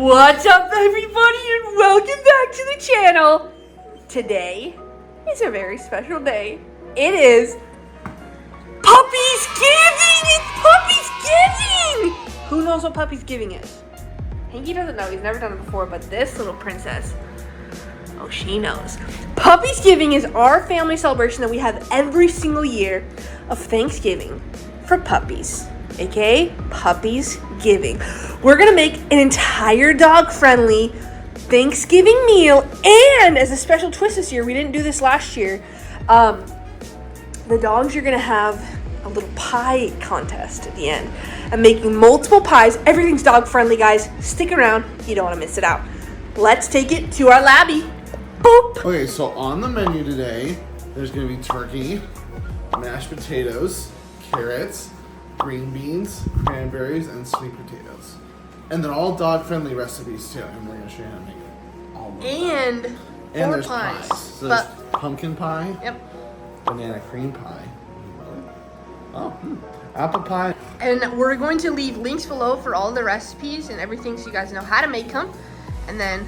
What's up, everybody, and welcome back to the channel. Today is a very special day. It is Puppy's Giving! It's Puppy's Giving! Who knows what Puppy's Giving is? Hanky doesn't know. He's never done it before, but this little princess, oh, she knows. Puppy's Giving is our family celebration that we have every single year of Thanksgiving for puppies. AKA Puppy's Giving. We're gonna make an entire dog-friendly Thanksgiving meal, and as a special twist this year, we didn't do this last year, the dogs are gonna have a little pie contest at the end. I'm making multiple pies. Everything's dog-friendly, guys. Stick around. You don't want to miss it out. Let's take it to our labby. Boop. Okay, so on the menu today, there's gonna be turkey, mashed potatoes, carrots, green beans, cranberries, and sweet potatoes. And they're all dog-friendly recipes too, and we're gonna show you how to make all of them. And there's pies. So there's pumpkin pie, Yep. banana cream pie, apple pie. And we're going to leave links below for all the recipes and everything so you guys know how to make them. And then,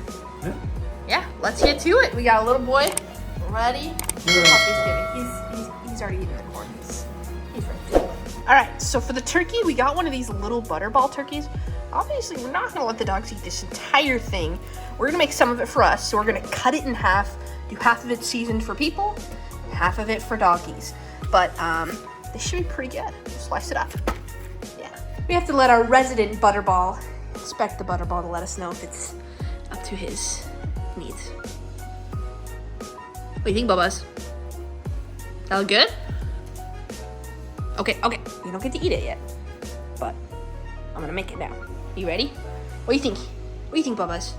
yeah, let's get to it. We got a little boy ready for Puppy's Giving. He's already eaten the corn. He's ready. All right, so for the turkey, we got one of these little butterball turkeys. Obviously, we're not gonna let the dogs eat this entire thing. We're gonna make some of it for us. So we're gonna cut it in half, do half of it seasoned for people, and half of it for doggies. But this should be pretty good. Slice it up. Yeah. We have to let our resident butterball inspect the butterball to let us know if it's up to his needs. What do you think, Bubba's? That look good? Okay, you don't get to eat it yet, but I'm gonna make it now. You ready? What do you think? What do you think, Bubba's?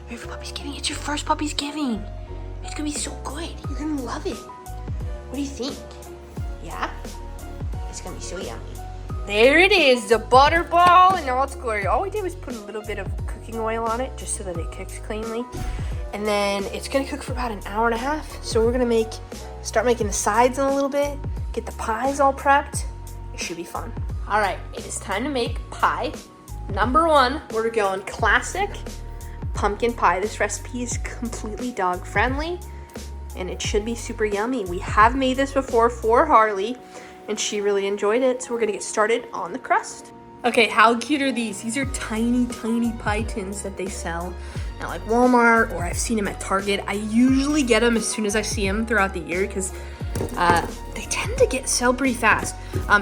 Ready for Puppy's Giving? It's your first Puppy's Giving. It's gonna be so good. You're gonna love it. What do you think? Yeah? It's gonna be so yummy. There it is, the butterball in all its glory. All we did was put a little bit of cooking oil on it just so that it cooks cleanly. And then it's gonna cook for about an hour and a half. So we're gonna start making the sides in a little bit, get the pies all prepped. It should be fun. All right, it is time to make pie. Number one, we're going classic pumpkin pie. This recipe is completely dog friendly and it should be super yummy. We have made this before for Harley and she really enjoyed it. So we're gonna get started on the crust. Okay, how cute are these? These are tiny, tiny pie tins that they sell at like Walmart, or I've seen them at Target. I usually get them as soon as I see them throughout the year because they tend to sell pretty fast.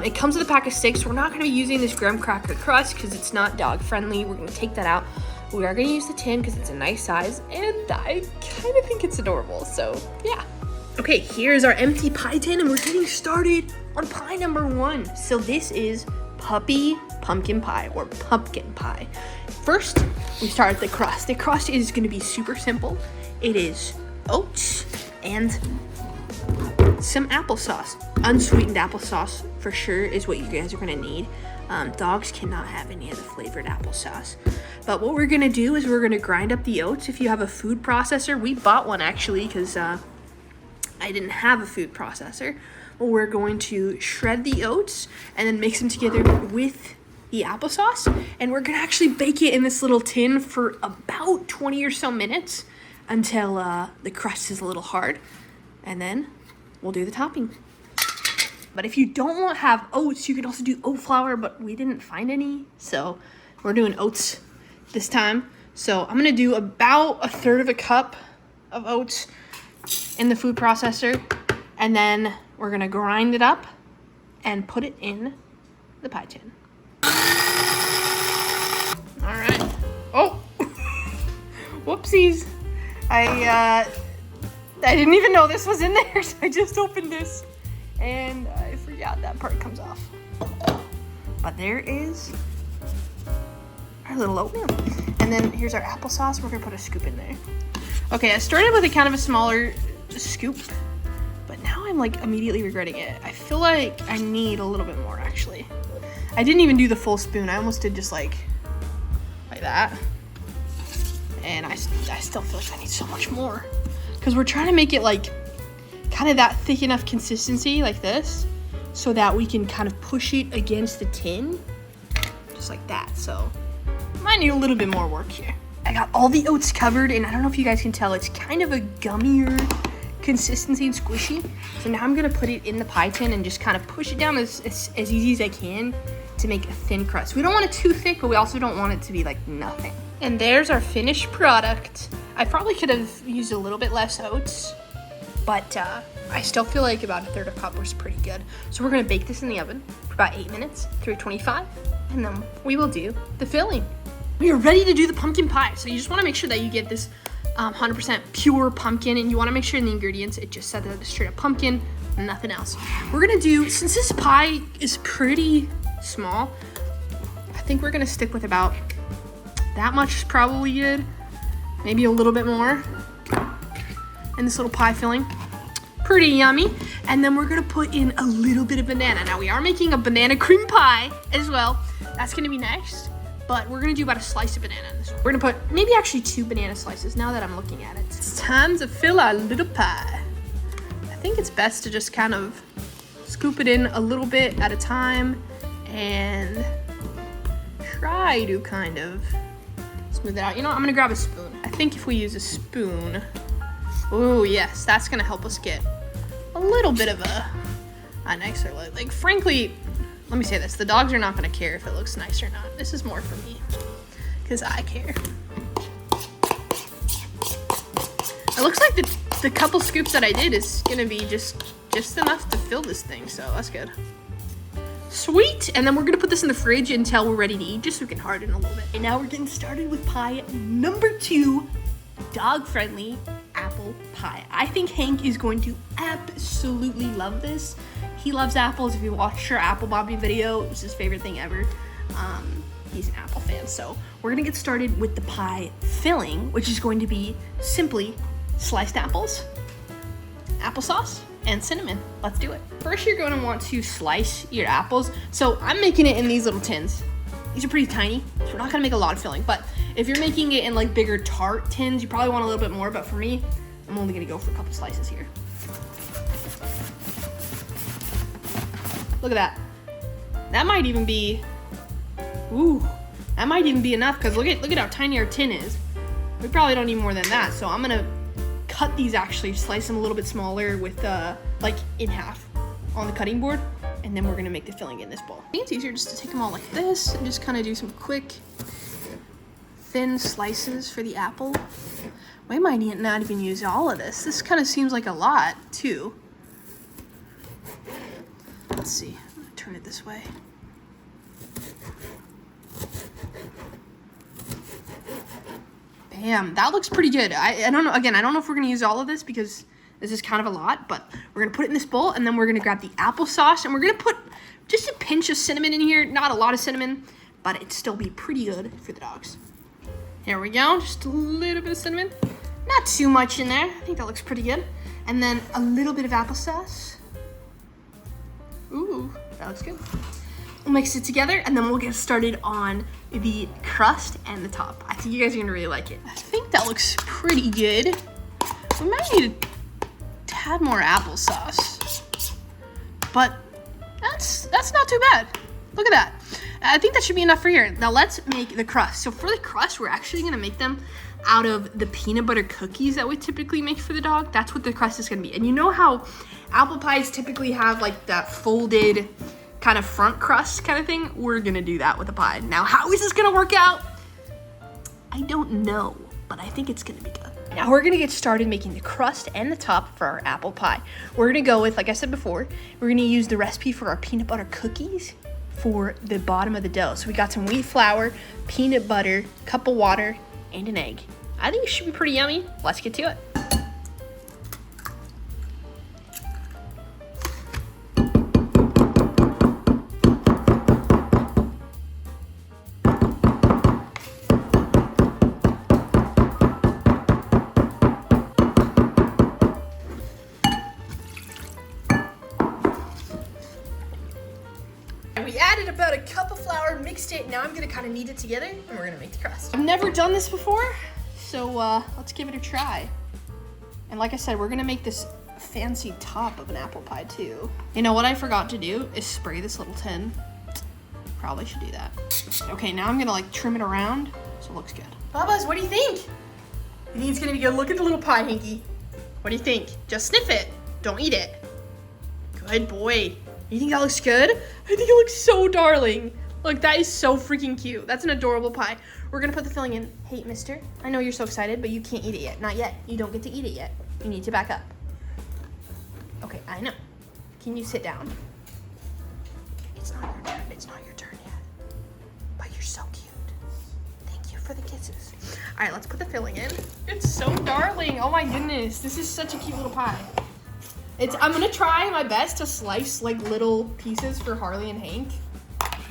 It comes with a pack of 6. We're not going to be using this graham cracker crust because it's not dog friendly. We're going to take that out. We are going to use the tin because it's a nice size and I kind of think it's adorable. So yeah. Okay, here's our empty pie tin and we're getting started on pie number 1. So this is Puppy pumpkin pie or pumpkin pie. First, we start with the crust. The crust is going to be super simple. It is oats and some applesauce. Unsweetened applesauce for sure is what you guys are gonna need. Dogs cannot have any of the flavored applesauce. But what we're gonna do is we're gonna grind up the oats. If you have a food processor, we bought one actually because I didn't have a food processor. Well, we're going to shred the oats and then mix them together with the applesauce. And we're gonna actually bake it in this little tin for about 20 or so minutes until the crust is a little hard. And then we'll do the topping. But if you don't want to have oats, you can also do oat flour, but we didn't find any. So we're doing oats this time. So I'm gonna do about 1/3 of a cup of oats in the food processor. And then we're gonna grind it up and put it in the pie tin. All right. Oh, whoopsies. I didn't even know this was in there, so I just opened this and I forgot that part comes off. But there is our little oatmeal. And then here's our applesauce. We're gonna put a scoop in there. Okay, I started with a kind of a smaller scoop, but now I'm like immediately regretting it. I feel like I need a little bit more actually. I didn't even do the full spoon. I almost did just like that. And I still feel like I need so much more. Because we're trying to make it like kind of that thick enough consistency like this so that we can kind of push it against the tin just like that. So might need a little bit more work here. I got all the oats covered, and I don't know if you guys can tell, it's kind of a gummier consistency and squishy. So now I'm gonna put it in the pie tin and just kind of push it down as easy as I can to make a thin crust. We don't want it too thick, but we also don't want it to be like nothing. And there's our finished product. I probably could have used a little bit less oats, but I still feel like about 1/3 cup was pretty good. So we're gonna bake this in the oven for about 8 minutes, 325, and then we will do the filling. We are ready to do the pumpkin pie. So you just wanna make sure that you get this 100% pure pumpkin, and you wanna make sure in the ingredients, it just said that it's straight up pumpkin, nothing else. We're gonna do, since this pie is pretty small, I think we're gonna stick with about that much is probably good. Maybe a little bit more in this little pie filling. Pretty yummy. And then we're gonna put in a little bit of banana. Now we are making a banana cream pie as well. That's gonna be next, but we're gonna do about a slice of banana in this one. We're gonna put maybe actually 2 banana slices now that I'm looking at it. It's time to fill our little pie. I think it's best to just kind of scoop it in a little bit at a time and try to kind of smooth it out. You know, I'm gonna grab a spoon. I think if we use a spoon, oh yes, that's gonna help us get a little bit of a nicer look. Like frankly, let me say this, the dogs are not gonna care if it looks nice or not. This is more for me, because I care. It looks like the couple scoops that I did is gonna be just enough to fill this thing, so that's good. Sweet, and then we're gonna put this in the fridge until we're ready to eat, just so we can harden a little bit. And now we're getting started with pie number 2, dog-friendly apple pie. I think Hank is going to absolutely love this. He loves apples. If you watched our apple Bobby video, it was his favorite thing ever. He's an apple fan, so we're gonna get started with the pie filling, which is going to be simply sliced apples, applesauce, and cinnamon. Let's do it. First, you're going to want to slice your apples. So I'm making it in these little tins. These are pretty tiny, so we're not gonna make a lot of filling, but if you're making it in like bigger tart tins, you probably want a little bit more, but for me, I'm only gonna go for a couple slices here. Look at that. That might even be, ooh, that might even be enough, because look at how tiny our tin is. We probably don't need more than that, so I'm gonna cut these, actually slice them a little bit smaller with like in half on the cutting board, and then we're gonna make the filling in this bowl. I think it's easier just to take them all like this and just kind of do some quick thin slices for the apple. We might not even use all of this. This kind of seems like a lot too. Let's see, I'm gonna turn it this way. Bam, that looks pretty good. I don't know, again, I don't know if we're gonna use all of this because this is kind of a lot, but we're gonna put it in this bowl, and then we're gonna grab the applesauce, and we're gonna put just a pinch of cinnamon in here. Not a lot of cinnamon, but it'd still be pretty good for the dogs. Here we go, just a little bit of cinnamon. Not too much in there. I think that looks pretty good. And then a little bit of applesauce. Ooh, that looks good. We'll mix it together, and then we'll get started on the crust and the top. I think you guys are gonna really like it. I think that looks pretty good. We might need a tad more applesauce, but that's not too bad. Look at that. I think that should be enough for here. Now let's make the crust. So for the crust, we're actually gonna make them out of the peanut butter cookies that we typically make for the dog. That's what the crust is gonna be. And you know how apple pies typically have like that folded kind of front crust kind of thing? We're gonna do that with a pie. Now, how is this gonna work out? I don't know, but I think it's gonna be good. Now we're gonna get started making the crust and the top for our apple pie. We're gonna go with, like I said before, we're gonna use the recipe for our peanut butter cookies for the bottom of the dough. So we got some wheat flour, peanut butter, cup of water, and an egg. I think it should be pretty yummy. Let's get to it. We added about a cup of flour, mixed it. Now I'm gonna kind of knead it together, and we're gonna make the crust. I've never done this before, so let's give it a try. And like I said, we're gonna make this fancy top of an apple pie too. You know what I forgot to do is spray this little tin. Probably should do that. Okay, now I'm gonna like trim it around so it looks good. Bubba's, what do you think? You think it's gonna be good? Look at the little pie, Hanky. What do you think? Just sniff it. Don't eat it. Good boy. You think that looks good? I think it looks so darling. Look, that is so freaking cute. That's an adorable pie. We're gonna put the filling in. Hey, mister, I know you're so excited, but you can't eat it yet. Not yet. You don't get to eat it yet. You need to back up. Okay, I know. Can you sit down? It's not your turn. It's not your turn yet. But you're so cute. Thank you for the kisses. All right, let's put the filling in. It's so darling. Oh my goodness. This is such a cute little pie. I'm gonna try my best to slice like little pieces for Harley and Hank.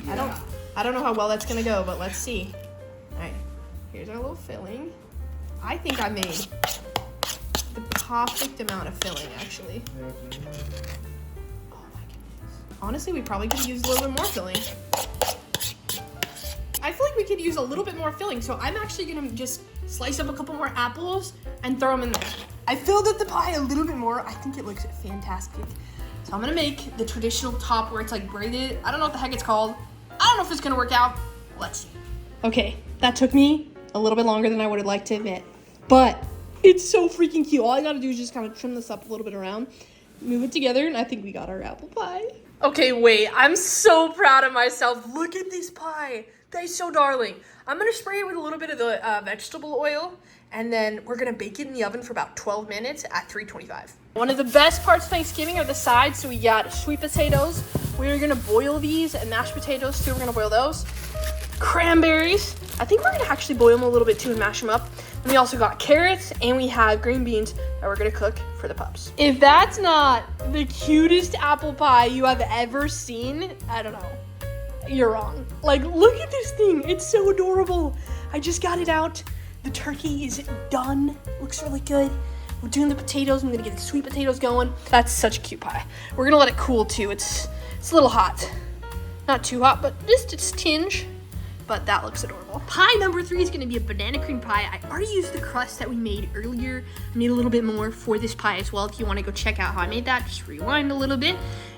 Yeah. I don't know how well that's gonna go, but let's see. All right, here's our little filling. I think I made the perfect amount of filling, actually. Oh my goodness. Honestly, we probably could use a little bit more filling. I feel like we could use a little bit more filling, so I'm actually gonna just slice up a couple more apples and throw them in there. I filled up the pie a little bit more. I think it looks fantastic. So I'm gonna make the traditional top where it's like braided. I don't know what the heck it's called. I don't know if it's gonna work out. Let's see. Okay, that took me a little bit longer than I would have liked to admit, but it's so freaking cute. All I gotta do is just kind of trim this up a little bit around, move it together, and I think we got our apple pie. Okay, wait, I'm so proud of myself. Look at this pie. That is so darling. I'm gonna spray it with a little bit of the vegetable oil, and then we're gonna bake it in the oven for about 12 minutes at 325. One of the best parts of Thanksgiving are the sides. So we got sweet potatoes. We're gonna boil these, and mashed potatoes too. We're gonna boil those. Cranberries. I think we're gonna actually boil them a little bit too and mash them up. And we also got carrots, and we have green beans that we're gonna cook for the pups. If that's not the cutest apple pie you have ever seen, I don't know. You're wrong. Like, look at this thing. It's so adorable. I just got it out. The turkey is done. Looks really good. We're doing the potatoes. I'm gonna get the sweet potatoes going. That's such a cute pie. We're gonna let it cool too. It's a little hot. Not too hot, but just its tinge. But that looks adorable. Pie number 3 is gonna be a banana cream pie. I already used the crust that we made earlier. I made a little bit more for this pie as well. If you wanna go check out how I made that, just rewind a little bit.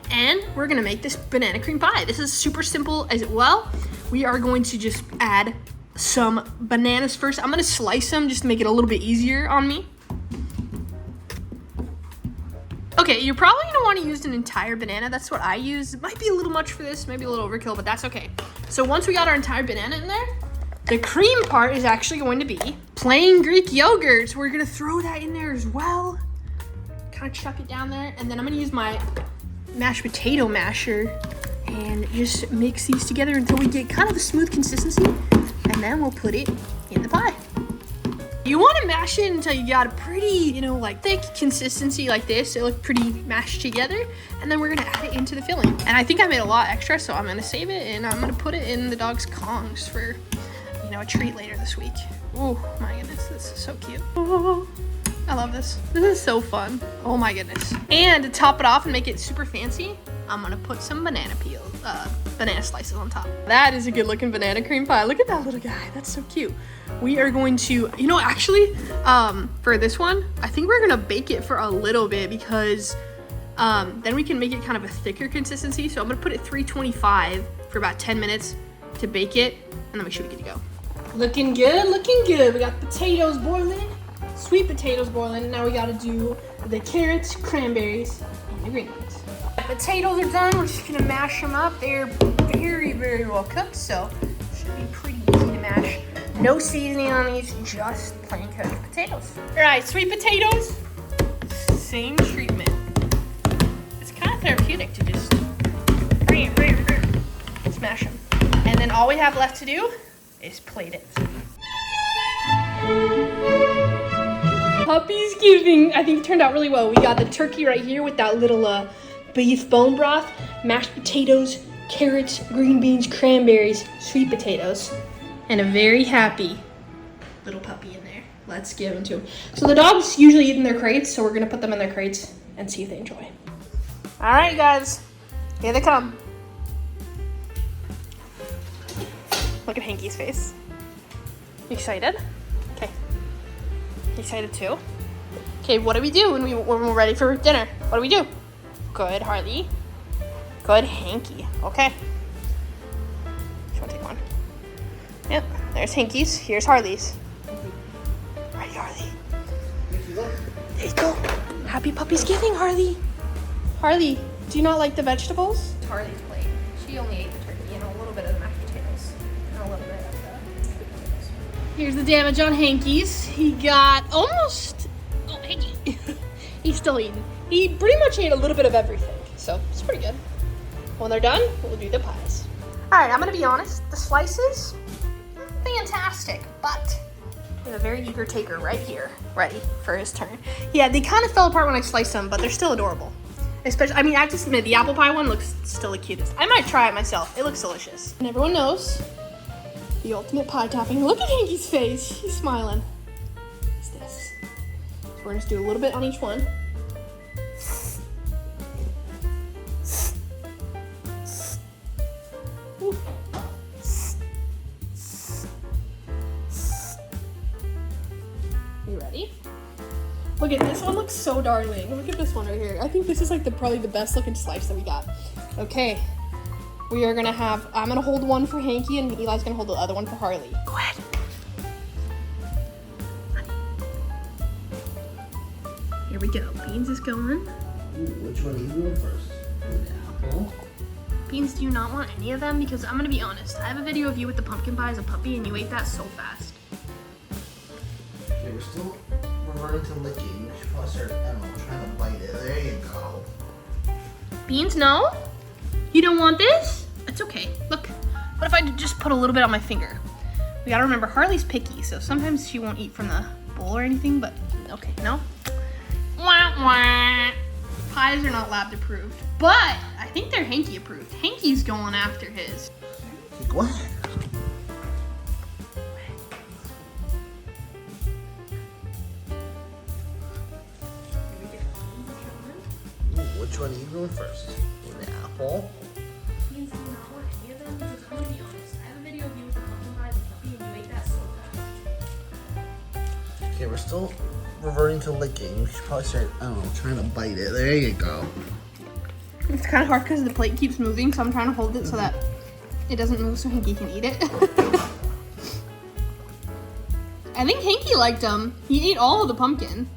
And we're gonna make this banana cream pie. This is super simple as well. We are going to just add some bananas first. I'm gonna slice them just to make it a little bit easier on me. Okay, you're probably gonna wanna use an entire banana. That's what I use. It might be a little much for this, maybe a little overkill, but that's okay. So once we got our entire banana in there, the cream part is actually going to be plain Greek yogurt. So we're gonna throw that in there as well. Kind of chuck it down there, and then I'm gonna use my mashed potato masher and just mix these together until we get kind of a smooth consistency, and then we'll put it in the pie. You want to mash it until you got a pretty, like thick consistency like this. It look pretty mashed together, and then we're gonna add it into the filling. And I think I made a lot extra, so I'm gonna save it and I'm gonna put it in the dog's Kongs for, a treat later this week. Oh my goodness, this is so cute. Oh, I love this. This is so fun. Oh my goodness. And to top it off and make it super fancy, I'm gonna put some banana slices on top. That is a good looking banana cream pie. Look at that little guy. That's so cute. We are going to, actually, for this one, I think we're gonna bake it for a little bit because then we can make it kind of a thicker consistency. So I'm gonna put it 325 for about 10 minutes to bake it, and then we should be good to go. Looking good, looking good. We got potatoes boiling, sweet potatoes boiling. Now we gotta do the carrots, cranberries, and the green beans. The potatoes are done. We're just gonna mash them up. They're very, very well cooked, so should be pretty easy to mash. No seasoning on these, just plain cooked potatoes. All right, sweet potatoes, same treatment. It's kind of therapeutic to just smash them. And then all we have left to do is plate it. Puppy's giving, I think it turned out really well. We got the turkey right here with that little beef bone broth, mashed potatoes, carrots, green beans, cranberries, sweet potatoes, and a very happy little puppy in there. Let's give him to him. So the dog's usually eat in their crates, so we're gonna put them in their crates and see if they enjoy. All right, guys, here they come. Look at Hanky's face. You excited? Okay. You excited too? Okay, what do we do when we're ready for dinner? What do we do? Good, Harley. Good, Hanky. Okay. You want to take one? Yep, there's Hanky's. Here's Harley's. ready, Harley? Mickey, look. There you go. Happy Puppysgiving, Harley. Harley, do you not like the vegetables? Harley's plate. She only ate the turkey and a little bit of the mashed potatoes and a little bit of the sweet potatoes. Here's the damage on Hanky's. He got almost, oh, Hanky. He's still eating. He pretty much ate a little bit of everything, so it's pretty good. When they're done, we'll do the pies. All right, I'm gonna be honest. The slices, fantastic, but we have a very eager taker right here, ready for his turn. Yeah, they kind of fell apart when I sliced them, but they're still adorable. Especially, I mean, I have to admit, the apple pie one looks still the cutest. I might try it myself. It looks delicious. And everyone knows the ultimate pie topping. Look at Hanky's face. He's smiling. What's this? So we're gonna just do a little bit on each one. Ooh. You ready? Look at this one, looks so darling. Look at this one right here. I think this is like probably the best looking slice that we got. Okay, we are gonna have, I'm gonna hold one for Hanky and Eli's gonna hold the other one for Harley. Go ahead. Here we go, Beans is going. Ooh, which one are you doing first? Apple. Beans, do you not want any of them? Because I'm gonna be honest, I have a video of you with the pumpkin pie as a puppy and you ate that so fast. Okay, we're still reverting to licking. We should probably start, I don't know, trying to bite it. There you go. Beans, no? You don't want this? It's okay. Look, what if I just put a little bit on my finger? We gotta remember, Harley's picky, so sometimes she won't eat from the bowl or anything, but okay, no? Wah, wah. Pies are not lab approved, but I think they're Hanky approved. Hanky's going after his. Okay, go ahead. Ooh, which one are you doing first? The apple. Beans, do you not want any of them? Because I'm gonna be honest, I have a video of you with the pumpkin pie as a puppy and you ate that so fast. Okay, we're still reverting to licking. We should probably start, I don't know, trying to bite it. There you go. It's kind of hard because the plate keeps moving, so I'm trying to hold it so that it doesn't move so Hanky can eat it. I think Hanky liked them. He ate all of the pumpkin.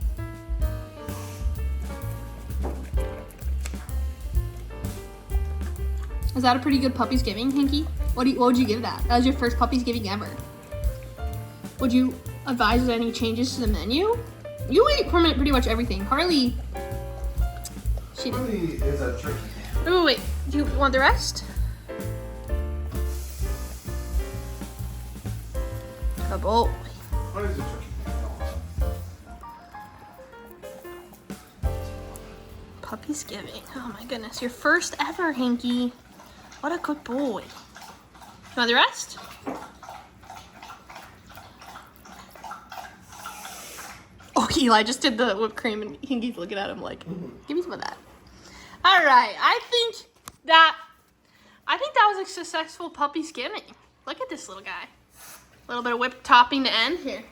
Is that a pretty good Puppysgiving, Hanky? What would you give that? That was your first Puppysgiving ever. Would you advise any changes to the menu? You ate pretty much everything. Harley, she didn't. Harley is a turkey fan. Wait. Do you want the rest? A bowl. Harley's a turkey fan. Puppysgiving. Oh my goodness. Your first ever, Hanky. What a good boy. You want the rest? Oh, Eli just did the whipped cream and Hanky's looking at him like, give me some of that. All right, I think that was a successful Puppysgiving. Look at this little guy. A little bit of whipped topping to end. Here,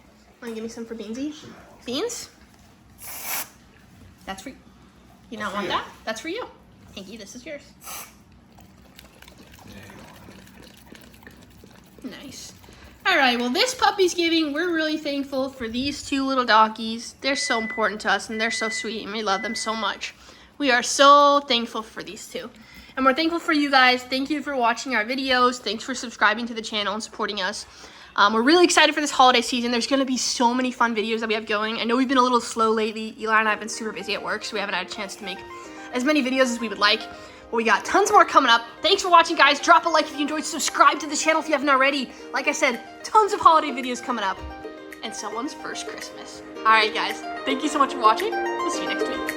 want to give me some for Beansy? Beans? That's for you. You not want that? That's for you. Hanky, this is yours. Nice. All right, well, this Puppysgiving, we're really thankful for these two little doggies. They're so important to us, and they're so sweet, and we love them so much. We are so thankful for these two. And we're thankful for you guys. Thank you for watching our videos. Thanks for subscribing to the channel and supporting us. We're really excited for this holiday season. There's going to be so many fun videos that we have going. I know we've been a little slow lately. Eli and I have been super busy at work, so we haven't had a chance to make as many videos as we would like. But we got tons more coming up. Thanks for watching, guys. Drop a like if you enjoyed. Subscribe to the channel if you haven't already. Like I said, tons of holiday videos coming up. And someone's first Christmas. All right, guys. Thank you so much for watching. We'll see you next week.